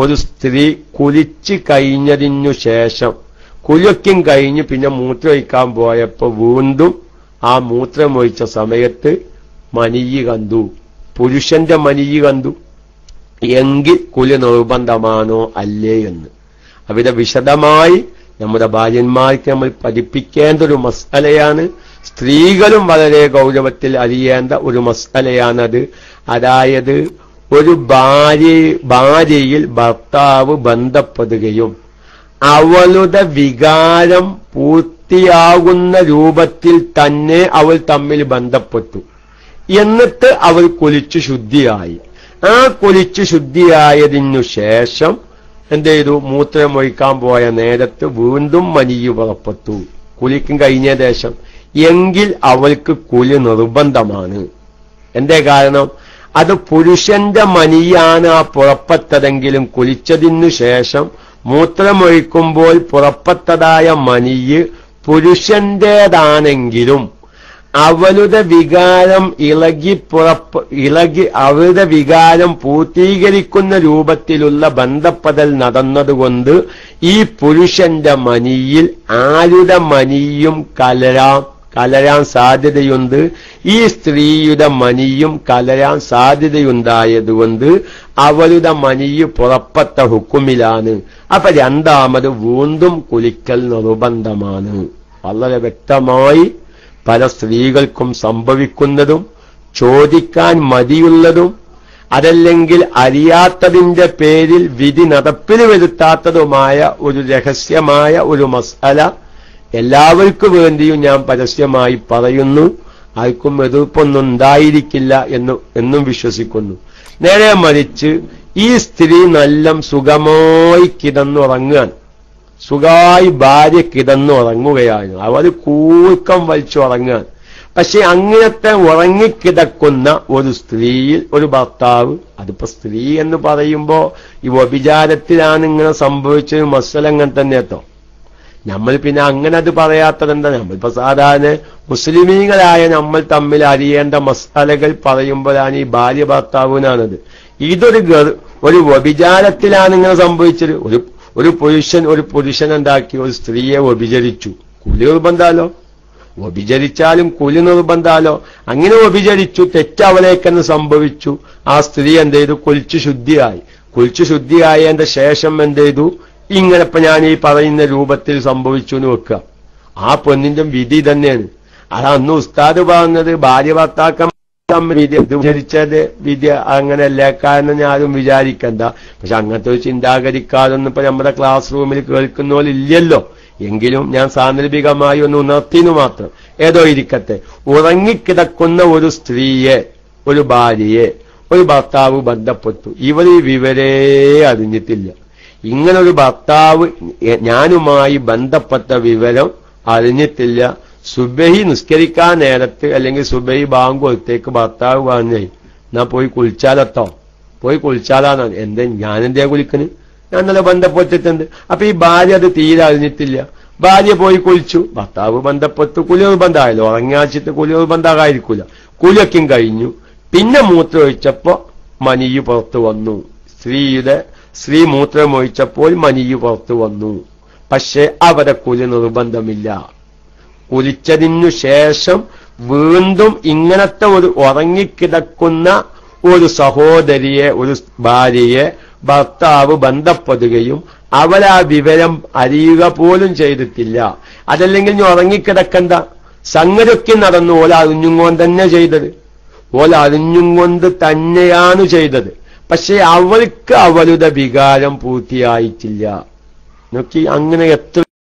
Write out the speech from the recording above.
ഒരു സ്ത്രീ കുളിച്ച് കഴിഞ്ഞതിനു ശേഷം കുളിക്കും കഴിഞ്ഞ് പിന്നെ മൂത്രമൊഴിക്കാൻ പോയപ്പോ വീണ്ടും ആ മൂത്രമൊഴിച്ച സമയത്ത് മനിയ് കണ്ടു, പുരുഷന്റെ മനിയ് കണ്ടു എങ്കിൽ കുലി നിർബന്ധമാണോ അല്ലേ എന്ന് അവിടെ വിശദമായി നമ്മുടെ ഭാര്യന്മാർക്ക് നമ്മൾ പഠിപ്പിക്കേണ്ട ഒരു മസ്അലയാണ്. സ്ത്രീകളും വളരെ ഗൗരവത്തിൽ അറിയേണ്ട ഒരു മസ്അലയാണത്. അതായത് ഒരു ഭാര്യയിൽ ഭർത്താവ് ബന്ധപ്പെടുകയും അവളുടെ വികാരം പൂർത്തിയാകുന്ന രൂപത്തിൽ തന്നെ അവൾ തമ്മിൽ ബന്ധപ്പെട്ടു, എന്നിട്ട് അവൾ കുളിച്ചു ശുദ്ധിയായി. ആ കുളിച്ചു ശുദ്ധിയായതിനു ശേഷം എന്ത് ചെയ്തു? മൂത്രമൊഴിക്കാൻ പോയ നേരത്ത് വീണ്ടും മനിയ് പുറപ്പെട്ടു കുളിക്കും കഴിഞ്ഞ ശേഷം, എങ്കിൽ അവൾക്ക് കുലി നിർബന്ധമാണ്. എന്തേ കാരണം? അത് പുരുഷന്റെ മനിയാണ് ആ പുറപ്പെട്ടതെങ്കിലും കുളിച്ചതിനു ശേഷം മൂത്രമൊഴിക്കുമ്പോൾ പുറപ്പെട്ടതായ മനിയ് പുരുഷന്റേതാണെങ്കിലും അവളുടെ വികാരം അവളുടെ വികാരം പൂർത്തീകരിക്കുന്ന രൂപത്തിലുള്ള ബന്ധപ്പെടൽ നടന്നതുകൊണ്ട് ഈ പുരുഷന്റെ മനിയിൽ ആരുടെ മനിയും കലരാൻ സാധ്യതയുണ്ട്. ഈ സ്ത്രീയുടെ മനിയും കലരാൻ സാധ്യതയുണ്ടായതുകൊണ്ട് അവളുടെ മനിയ് പുറപ്പെട്ട ഹുക്കുമിലാണ്. അപ്പൊ രണ്ടാമത് വീണ്ടും കുളിക്കൽ നിർബന്ധമാണ്. വളരെ വ്യക്തമായി പല സ്ത്രീകൾക്കും സംഭവിക്കുന്നതും ചോദിക്കാൻ മടിയുള്ളതും അതല്ലെങ്കിൽ അറിയാത്തതിന്റെ പേരിൽ വിധി നടപ്പിൽ വരുത്താത്തതുമായ ഒരു രഹസ്യമായ ഒരു മസ്അല എല്ലാവർക്കും വേണ്ടിയും ഞാൻ പരസ്യമായി പറയുന്നു. ആർക്കും എതിർപ്പൊന്നും ഉണ്ടായിരിക്കില്ല എന്നും വിശ്വസിക്കുന്നു. നേരെ മറിച്ച് ഈ സ്ത്രീ നല്ല സുഖമായി കിടന്നുറങ്ങാൻ, സുഖമായി ഭാര്യ കിടന്നുറങ്ങുകയാണ്, അവർ കൂർക്കം വലിച്ചുറങ്ങാൻ. പക്ഷെ അങ്ങനത്തെ ഉറങ്ങിക്കിടക്കുന്ന ഒരു സ്ത്രീയിൽ ഒരു ഭർത്താവ്, അതിപ്പോ സ്ത്രീ എന്ന് പറയുമ്പോ ഈ വ്യഭിചാരത്തിലാണ് ഇങ്ങനെ സംഭവിച്ചത് മസ്അല അങ്ങനെ തന്നെ എത്തോ. നമ്മൾ പിന്നെ അങ്ങനെ അത് പറയാത്തതെന്താ? നമ്മളിപ്പോ സാധാരണ മുസ്ലിമീങ്ങളായ നമ്മൾ തമ്മിൽ അറിയേണ്ട മസ്അലകൾ പറയുമ്പോഴാണ് ഈ ഭാര്യ ഭർത്താവിനാണത്. ഒരു വ്യഭിചാരത്തിലാണ് ഇങ്ങനെ സംഭവിച്ചത്. ഒരു പുരുഷൻ എന്താക്കി? ഒരു സ്ത്രീയെ വ്യഭിചരിച്ചു. കുലി നിർബന്ധാലോ? വ്യഭിചരിച്ചാലും കുലി നിർബന്ധാലോ? അങ്ങനെ വ്യഭിചരിച്ചു, തെറ്റവലേക്കെന്ന് സംഭവിച്ചു. ആ സ്ത്രീ എന്ത് ചെയ്തു? കുളിച്ചു ശുദ്ധിയായി. കുളിച്ചു ശുദ്ധിയായതിന്റെ ശേഷം എന്ത് ചെയ്തു? ഇങ്ങനെ ഇപ്പൊ ഞാൻ ഈ പറയുന്ന രൂപത്തിൽ സംഭവിച്ചു എന്ന് വെക്കുക. ആ പെണ്ണിന്റെ വിധി തന്നെയാണ്. അത് അന്ന് ഉസ്താദ് പറഞ്ഞത് ഭാര്യ ഭർത്താക്കം വിചരിച്ചത് വിധി അങ്ങനെയല്ല, കാരണം ഞാനും വിചാരിക്കണ്ട. പക്ഷെ അങ്ങനത്തെ ഒരു ചിന്താഗതിക്കാരൊന്നും ഇപ്പൊ നമ്മുടെ ക്ലാസ് റൂമിൽ കേൾക്കുന്ന പോലെ ഇല്ലല്ലോ. എങ്കിലും ഞാൻ സാന്ദർഭികമായി ഒന്ന് ഉണർത്തിനു മാത്രം. ഏതോ ഇരിക്കട്ടെ, ഉറങ്ങിക്കിടക്കുന്ന ഒരു സ്ത്രീയെ, ഒരു ഭാര്യയെ ഒരു ഭർത്താവ് ബന്ധപ്പെട്ടു. ഇവർ ഈ വിവരേ അറിഞ്ഞിട്ടില്ല. ഇങ്ങനൊരു ഭർത്താവ് ഞാനുമായി ബന്ധപ്പെട്ട വിവരം അറിഞ്ഞിട്ടില്ല. സുബഹി നിസ്കരിക്കാൻ നേരത്ത് അല്ലെങ്കിൽ സുബഹി ബാങ്ക് കൊടുത്തേക്ക് ഭർത്താവ് പറഞ്ഞേ, എന്നാ പോയി കുളിച്ചാലത്തോ, പോയി കുളിച്ചാലാന്നാണ്. ഞാനെന്തേ കുളിക്കണ്? ഞാൻ നല്ല ബന്ധപ്പെട്ടിട്ടുണ്ട്. അപ്പൊ ഈ ഭാര്യ അത് തീരെ അറിഞ്ഞിട്ടില്ല. ഭാര്യ പോയി കുളിച്ചു, ഭർത്താവ് ബന്ധപ്പെട്ടു, കുലി നിർബന്ധമായല്ലോ. ഉറങ്ങാച്ചിട്ട് കുലി നിർബന്ധമായിരിക്കൂല. കുലിയൊക്കെയും കഴിഞ്ഞു. പിന്നെ മൂത്രമൊഴിച്ചപ്പോ മനിയ് പുറത്തു വന്നു. സ്ത്രീ മൂത്രമൊഴിച്ചപ്പോൾ മനിയ് പുറത്തു വന്നു. പക്ഷെ അവിടെ കുലി നിർബന്ധമില്ല. കുലിച്ചതിനു ശേഷം വീണ്ടും ഇങ്ങനത്തെ ഒരു ഉറങ്ങിക്കിടക്കുന്ന ഒരു സഹോദരിയെ, ഒരു ഭാര്യയെ ഭർത്താവ് ബന്ധപ്പെടുകയും അവരാ വിവരം അറിയുക പോലും ചെയ്തിട്ടില്ല. അതല്ലെങ്കിൽ ഇനി ഉറങ്ങിക്കിടക്കണ്ട, സംഗതിയൊക്കെ നടന്നു. ഓല അറിഞ്ഞുകൊണ്ട് തന്നെ ചെയ്തത്, ഓല അറിഞ്ഞുകൊണ്ട് തന്നെയാണ് ചെയ്തത്. പക്ഷെ അവൾക്ക് അവളുടെ വികാരം പൂർത്തിയായിട്ടില്ല. നോക്കി, അങ്ങനെ എത്ര